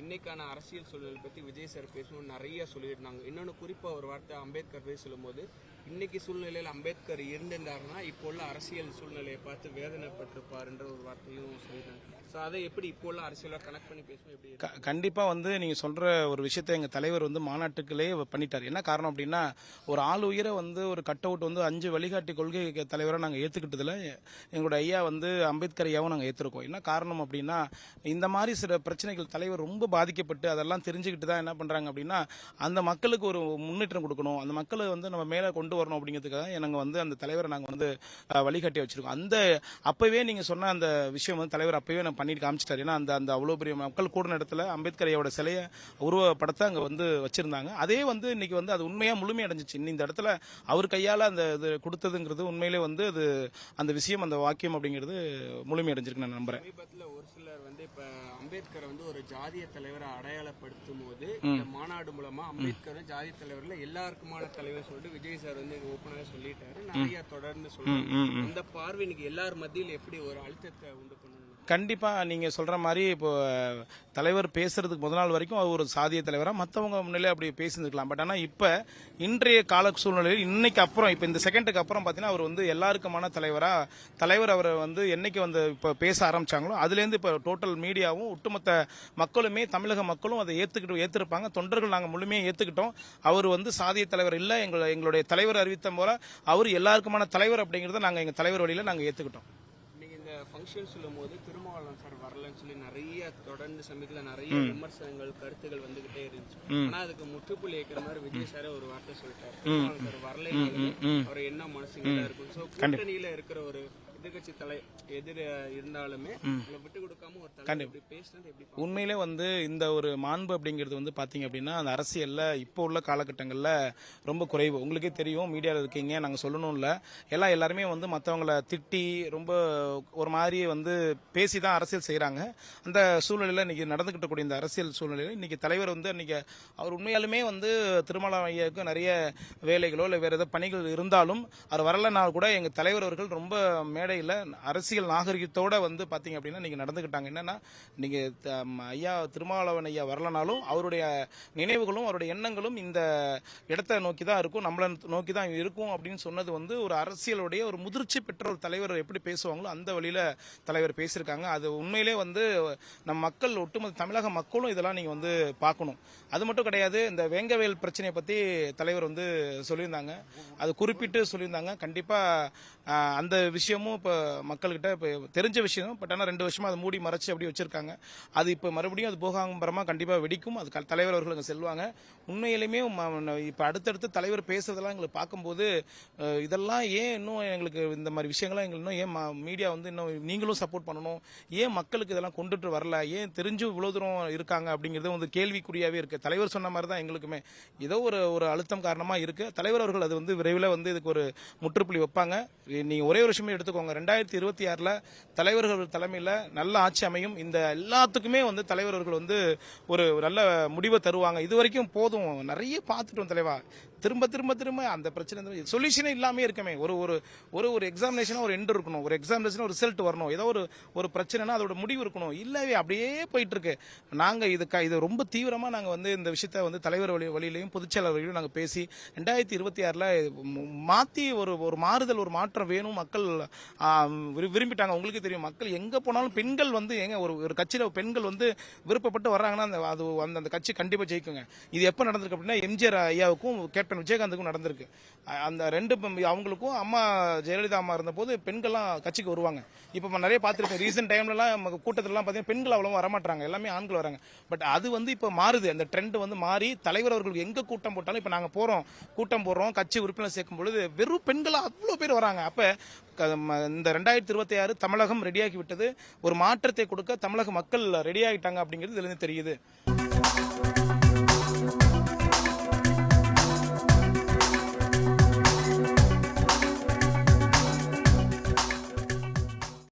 இன்னைக்கான அரசியல் சூழல் பற்றி விஜய் சார் பேசணும் நிறைய சொல்லியிருந்தாங்க. இன்னொன்று குறிப்பாக ஒரு வார்த்தை அம்பேத்கர் பேச சொல்லும்போது, இன்னைக்கு சூழ்நிலையில் அம்பேத்கர் இருந்திருந்தாருன்னா இப்போ உள்ள அரசியல் சூழ்நிலையை பார்த்து வேதனைப்பட்டிருப்பாருன்ற ஒரு வார்த்தையும் சொல்லியிருந்தாங்க. ஸோ அதை எப்படி இப்போ உள்ள அரசியலாக கனெக்ட் பண்ணி பேசணும் எப்படி? கண்டிப்பாக வந்து நீங்கள் சொல்கிற ஒரு விஷயத்தை எங்கள் தலைவர் வந்து மாநாட்டுக்குள்ளே பண்ணிட்டார். என்ன காரணம் அப்படின்னா, ஒரு ஆள் உயிரை வந்து ஒரு கட் அவுட் வந்து 5 வழிகாட்டி கொள்கை தலைவராக நாங்கள் ஏற்றுக்கிட்டதில் எங்களோட ஐயா வந்து அம்பேத்கர் ஐயாவும் நாங்கள் ஏற்றிருக்கோம். என்ன காரணம் அப்படின்னா, இந்த மாதிரி சில பிரச்சனைகள் தலைவர் ரொம்ப பாதிக்கப்பட்டு அதெல்லாம் தெரிஞ்சுக்கிட்டு தான் என்ன பண்ணுறாங்க அப்படின்னா, அந்த மக்களுக்கு ஒரு முன்னேற்றம் கொடுக்கணும், அந்த மக்களை வந்து நம்ம மேலே கொண்டு வரணும் அப்படிங்கிறதுக்காக எனக்கு வந்து அந்த தலைவரை நாங்கள் வந்து வழிகாட்டி வச்சிருக்கோம். அந்த அப்பவே நீங்கள் சொன்ன அந்த விஷயம் வந்து தலைவர் அப்பவே நான் பண்ணிட்டு காமிச்சிட்டாரு. ஏன்னா அந்த அவ்வளோ பெரிய மக்கள் கூடின இடத்துல அம்பேத்கர் ஐயாவோட சிலையை உருவப்படத்தை அங்கே வந்து வச்சிருந்தாங்க. அதே வந்து இன்னைக்கு வந்து அது உண்மையாக முழுமையடைஞ்சிச்சு. இந்த இடத்துல அவர் கையால் அந்த இது கொடுத்ததுங்கிறது உண்மையிலே வந்து அது அந்த விஷயம் அந்த வாக்கியம் அப்படிங்கிறது முழுமையடைஞ்சிருக்கு நான் நம்புறேன். சமீபத்தில் ஒரு சிலர் வந்து இப்போ அம்பேத்கரை வந்து ஒரு ஜாதிய தலைவரை அடையாளப்படுத்தும் போது இந்த மாநாடு மூலமா அம்பேத்கர் ஜாதிய தலைவர்ல எல்லாருக்குமான தலைவர் சொல்லிட்டு விஜய் சார் வந்து ஓப்பனாக சொல்லிட்டாரு. நிறைய தொடர்ந்து சொல்றாங்க. அந்த பார்வை இன்னைக்கு எல்லார் மத்தியில் எப்படி ஒரு அழுத்தத்தை உண்டு பண்ணணும்? கண்டிப்பாக நீங்கள் சொல்கிற மாதிரி இப்போ தலைவர் பேசுறதுக்கு முதல் நாள் வரைக்கும் அவர் ஒரு சாதிய தலைவராக மற்றவங்க முன்னிலே அப்படி பேசியிருக்கலாம். பட் ஆனால் இப்போ இன்றைய கால சூழ்நிலையில் இன்னைக்கு அப்புறம் இப்போ இந்த செகண்டுக்கு அப்புறம் பார்த்தீங்கன்னா அவர் வந்து எல்லாருக்குமான தலைவர் அவரை வந்து என்னைக்கு வந்து இப்போ பேச ஆரம்பிச்சாங்களோ அதுலேருந்து இப்போ டோட்டல் மீடியாவும் ஒட்டுமொத்த மக்களுமே தமிழக மக்களும் அதை ஏற்றிருப்பாங்க. தொண்டர்கள் நாங்கள் முழுமையாக ஏற்றுக்கிட்டோம். அவர் வந்து சாதிய தலைவர் இல்லை, எங்களுடைய தலைவர் அறிவித்த போல அவர் எல்லாருக்குமான தலைவர் அப்படிங்கிறத நாங்கள் எங்கள் தலைவர் வழியில் நாங்கள் ஏற்றுக்கிட்டோம். ஃபங்க்ஷன் சொல்லும் போது திருமாவளவன் சார் வரலன்னு சொல்லி நிறைய தொடர்ந்து சமயத்தில் நிறைய விமர்சனங்கள் கருத்துகள் வந்துகிட்டே இருந்துச்சு. ஆனா அதுக்கு முற்றுப்புள்ளி வைக்கிற மாதிரி விஜய் சார் ஒரு வார்த்தை சொல்லிட்டாரு, திருமாவளவன் சார் வரல அவர் என்ன மனசுங்களா இருக்கும். ஸோ கூட்டணியில இருக்கிற ஒரு எதிர்கட்சி எதிர இருந்தாலுமே விட்டு கொடுக்காம ஒரு தலைவர் பேசுறது எப்படி? உண்மையிலே வந்து இந்த ஒரு மாண்பு அப்படிங்கிறது வந்து பாத்தீங்க அப்படின்னா அந்த அரசியல்ல இப்போ உள்ள காலகட்டங்களில் ரொம்ப குறைவு. உங்களுக்கே தெரியும், மீடியாவில் இருக்கீங்க, நாங்கள் சொல்லணும் இல்லை, எல்லாருமே வந்து மற்றவங்களை திட்டி ரொம்ப ஒரு மாதிரி வந்து பேசி தான் அரசியல் செய்கிறாங்க. அந்த சூழ்நிலையில் இன்னைக்கு நடந்துகிட்டு கூடிய இந்த அரசியல் சூழ்நிலையில் இன்னைக்கு தலைவர் வந்து இன்னைக்கு அவர் உண்மையாலுமே வந்து திருமாவளவன் ஐயாவுக்கு நிறைய வேலைகளோ இல்லை வேற ஏதாவது பணிகள் இருந்தாலும் அவர் வரலனா கூட எங்கள் தலைவர் அவர்கள் ரொம்ப மேடையில் அரசியல் நாகரிகத்தோட வந்து பாத்தீங்க அப்படின்னா நீங்க நடந்துகிட்டாங்க. என்னன்னா நீங்க ஐயா திருமாவளவன் ஐயா வரலனாலும் அவருடைய நினைவுகளும் அவருடைய எண்ணங்களும் இந்த இடத்தை நோக்கி தான் இருக்கும், நம்மளை நோக்கி தான் இருக்கும் அப்படின்னு சொன்னது வந்து ஒரு அரசியலுடைய ஒரு முதிர்ச்சி பெற்ற ஒரு தலைவர் எப்படி பேசுவாங்களோ அந்த வழியில தலைவர் பேசியிருக்காங்க. அது உண்மையிலே வந்து நம் மக்கள் ஒட்டுமொத்த தமிழக மக்களும் இதெல்லாம் நீங்க வந்து பார்க்கணும். அது மட்டும் கிடையாது, இந்த வேங்கவேல் பிரச்சனையை பத்தி தலைவர் வந்து சொல்லியிருந்தாங்க, அது குறிப்பிட்டு சொல்லியிருந்தாங்க. கண்டிப்பா அந்த விஷயமும் இப்போ மக்கள்கிட்ட இப்போ தெரிஞ்ச விஷயம். பட் ஆனால் 2 வருஷமா அதை மூடி மறைச்சு அப்படி வச்சிருக்காங்க. அது இப்போ மறுபடியும் அது போகாம்பரமா கண்டிப்பாக வெடிக்கும். அது தலைவர் அவர்கள் அங்கே செல்வாங்க. உண்மையிலுமே இப்போ அடுத்தடுத்து தலைவர் பேசுறதெல்லாம் எங்களுக்கு பார்க்கும்போது இதெல்லாம் ஏன் இன்னும் எங்களுக்கு இந்த மாதிரி விஷயங்கள்லாம் எங்களுக்கு இன்னும் ஏன் மீடியா வந்து இன்னும் நீங்களும் சப்போர்ட் பண்ணணும், ஏன் மக்களுக்கு இதெல்லாம் கொண்டுட்டு வரல, ஏன் தெரிஞ்சு இவ்வளோ தூரம் இருக்காங்க அப்படிங்கிறது வந்து கேள்விக்குறியாவே இருக்கு. தலைவர் சொன்ன மாதிரி தான் எங்களுக்குமே ஏதோ ஒரு அழுத்தம் காரணமாக இருக்கு. தலைவர் அவர்கள் அது வந்து விரைவில் வந்து இதுக்கு ஒரு முற்றுப்புள்ளி வைப்பாங்க. நீங்க ஒரே ஒரு விஷயமே எடுத்துக்கோங்க, 2026 தலைவர்கள் தலைமையில் நல்ல ஆட்சி அமையும். இந்த எல்லாத்துக்குமே வந்து தலைவர்கள் வந்து ஒரு நல்ல முடிவை தருவாங்க. இது வரைக்கும் போதும், நிறைய பார்த்துட்டோம் தலைவா, திரும்ப திரும்ப திரும்ப அந்த பிரச்சனை சொல்யூஷனே இல்லாமே இருக்கமே. ஒரு எக்ஸாமினேஷன் ஒரு எண்ட் இருக்கணும், ஒரு எக்ஸாமினேஷன் ஒரு ரிசல்ட் வரணும், ஏதோ ஒரு பிரச்சனைனா அதோட முடிவு இருக்கணும். இல்லவே அப்படியே போயிட்டு இருக்கு. நாங்க இது ரொம்ப தீவிரமா நாங்க வந்து இந்த விஷயத்த வந்து தலைவர் வழியிலையும் பொதுச்செயலாளர் வழியிலும் நாங்க பேசி 2026 மாத்தி ஒரு மாறுதல் ஒரு மாற்றம் வேணும். மக்கள் விரும்பிட்டாங்க. உங்களுக்கு தெரியும், மக்கள் எங்க போனாலும் பெண்கள் வந்து ஒரு கட்சியில பெண்கள் வந்து விருப்பப்பட்டு வர்றாங்கன்னா அந்த கட்சி கண்டிப்பா ஜெயிக்குங்க. இது எப்ப நடந்திருக்கு அப்படின்னா எம்ஜிஆர் ஐயாவுக்கும் கேப்டன் விஜயகாந்துக்கும் நடந்திருக்கு. அந்த 2 அவங்களுக்கும் அம்மா ஜெயலலிதா அம்மா இருந்த போது பெண்கள்லாம் கட்சிக்கு வருவாங்க. இப்ப நிறைய பார்த்திருக்கேன், ரீசெண்ட் டைம்லாம் கூட்டத்திலாம் பார்த்தீங்கன்னா பெண்கள் அவ்வளவு வரமாட்டாங்க, எல்லாமே ஆண்கள் வராங்க. பட் அது வந்து இப்ப மாறுது, அந்த ட்ரெண்ட் வந்து மாறி தலைவர் அவர்கள் எங்க கூட்டம் போட்டாலும் இப்ப நாங்க கூட்டம் போடுறோம், கட்சி உறுப்பினர் சேர்க்கும் பொழுது வெறும் பெண்களா அவ்வளவு பேர் வராங்க. அப்ப இந்த 2026 தமிழகம் ரெடியாகி விட்டது, ஒரு மாற்றத்தை கொடுக்க தமிழக மக்கள் ரெடி ஆகிட்டாங்க அப்படிங்கிறது இதுல இருந்து தெரியுது.